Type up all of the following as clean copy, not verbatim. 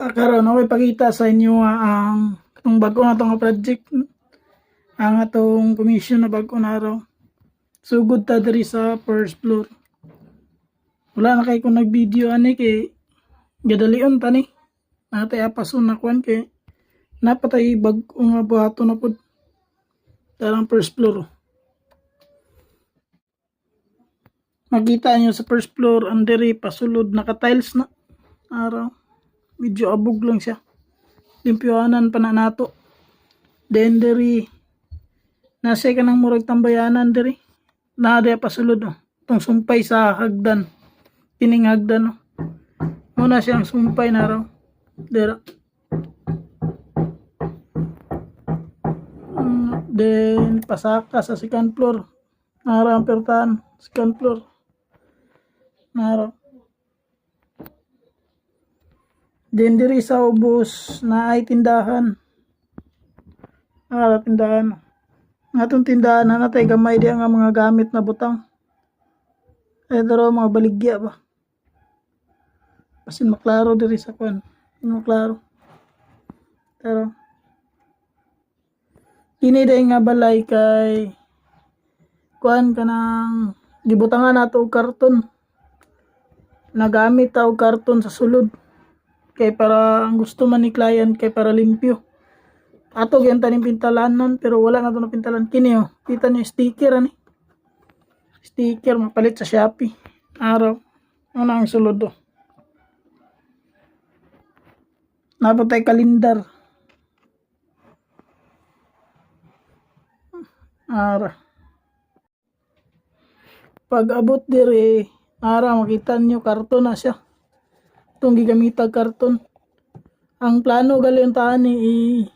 Karon ako ipakita sa inyo ang itong bago na itong project, ang atong commission na bago na araw. Sugod ta diri sa first floor. Wala na kay kung nag-video ani kay gadalion ta ni. Natay apason na kwan kay napatay bago nga buhaton na pud. Tarang first floor. Makita nyo sa first floor ang diri pasulod naka-tiles na araw. Medyo abog lang siya. Limpyohanan pa na nato. Then diri nasa ka ng murag tambayanan diri. Nada pasulod oh. Itong sumpay sa hagdan. Kining hagdan oh. Muna siyang sumpay na raw. Dira. Then pasaka sa second floor. Nara ang pertahan. Second floor. Nara. Then diri sa ubos na ay tindahan. Tindahan. Atong tindahan na natay gamay di nga mga gamit na butang. Ito raw mga baligya ba. Pasin maklaro diri sa kwan. Maklaro. Pero kini day nga balay kay kuan kanang gibutangan nato og karton. Nagamit ta og karton sa sulod. Kay para ang gusto man ni client kay para limpyo. Ato gyud taning pintalanan pero wala na to na pintalan kini oh. Kita niyo sticker ani. Sticker mapalit sa Shopee. Araw. Ano ang sulod oh. Napatay kalendar. Ara. Pag abot dire, ara makita niyo karton na siya. Itong gigamitag karton. Ang plano gali tahan ni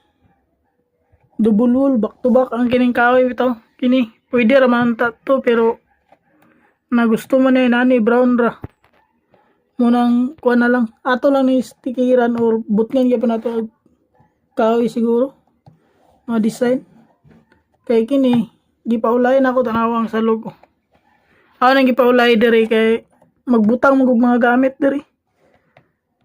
double back to back ang kining kahoy bitaw. Kini pwede ra man to pero na gusto mo na nani brown ra. Munang kuha na lang. Ato lang ni stickeran or butngan gyud pa nato kahoy siguro. Mga design. Kay kini gipaulay na ako tanawang sa logo. Ako nang gipaulay diri kay magbutang mag mga gamit diri.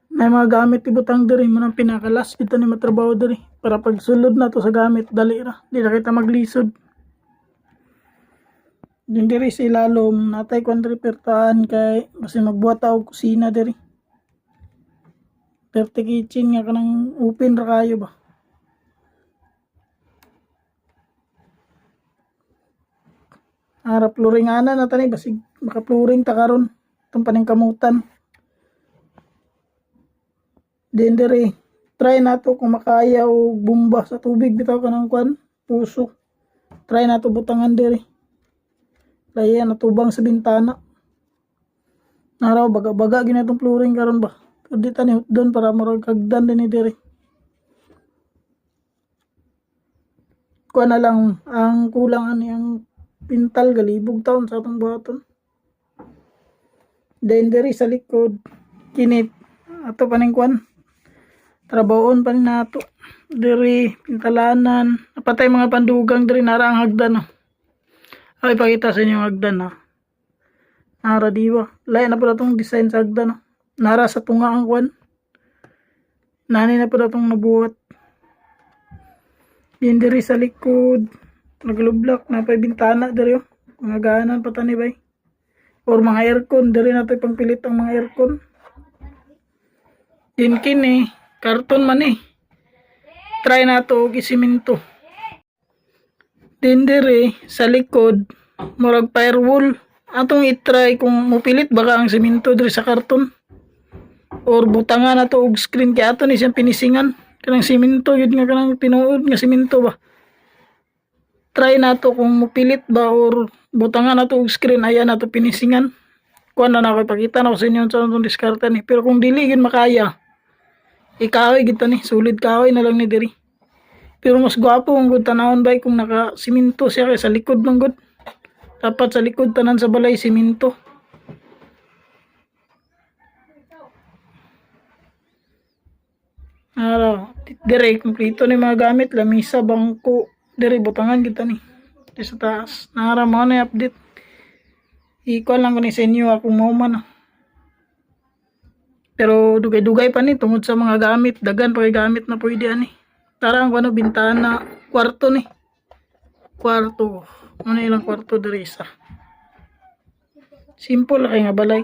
May mga gamit ibutang diri mo nang pinakalas dito ni matrabaho diri para pag sulod na to sa gamit dali ra. Di na kita maglisod. Din diri sa ilalom natay kon repertaan kay kasi magbuhat og kusina diri. Dirty kitchen nga kanang open ra kayo ba. Harap floringanan na tani basig maka-flooring ta karon itong paningkamutan. Then diri try nato kung makaya og bomba sa tubig bitaw kanang kwan puso. Try nato butangan diri. Kaya natubang sa bintana. Naraw baga-baga gina itong flooring karon ba. Pwede tani doon para murag kagdan din ni diri. Kuha na lang ang kulang ani ang pintal galibog taon sa atong buhaton. Then diri sa likod kinit ato paning kwan trabahoon pa ni nato diri pintalanan napatay mga pandugang diri nara ang hagdan oh. Ay pakita sa inyo ang hagdan ha. Nara diwa lain na pala tong design sa hagdan oh. Nara sa tunga ang kwan nani na pala tong nabuhat. Din diri sa likod naglublak na pa bintana diri oh. Mga ganan pa tani bay or mga aircon diri nato pangpilit ang mga aircon. Din kini karton man eh. Try nato og isiminto. Din diri sa likod murag firewall. Atong i-try kung mupilit baka ang siminto diri sa karton. Or butangan nato og screen kay ato ni siyang pinisingan. Kanang siminto yun nga kanang tinuod nga siminto ba. Try nato kung mupilit ba or butangan nato og screen ayan nato pinisingan. Kuan na ako ipakita na ko sa inyo sa itong diskarte ni. Pero kung dili gid makaya ikahoy gito ni sulid kahoy na lang ni diri. Pero mas gwapo ang gud tanawon bay kung naka siminto siya kay sa likod man gud. Dapat sa likod tanan sa balay siminto. Diri kompleto ni mga gamit lamisa bangko diri butangan kita ni. Di sa taas. Nara mo na update. Ikuan lang ko ni sa inyo akong mauman. Pero dugay-dugay pa ni tungod sa mga gamit, dagan pa kay gamit na pwede ani. Tarang ano bintana, kwarto ni. Kwarto. Ano ilang kwarto diri isa. Simple kay nga balay.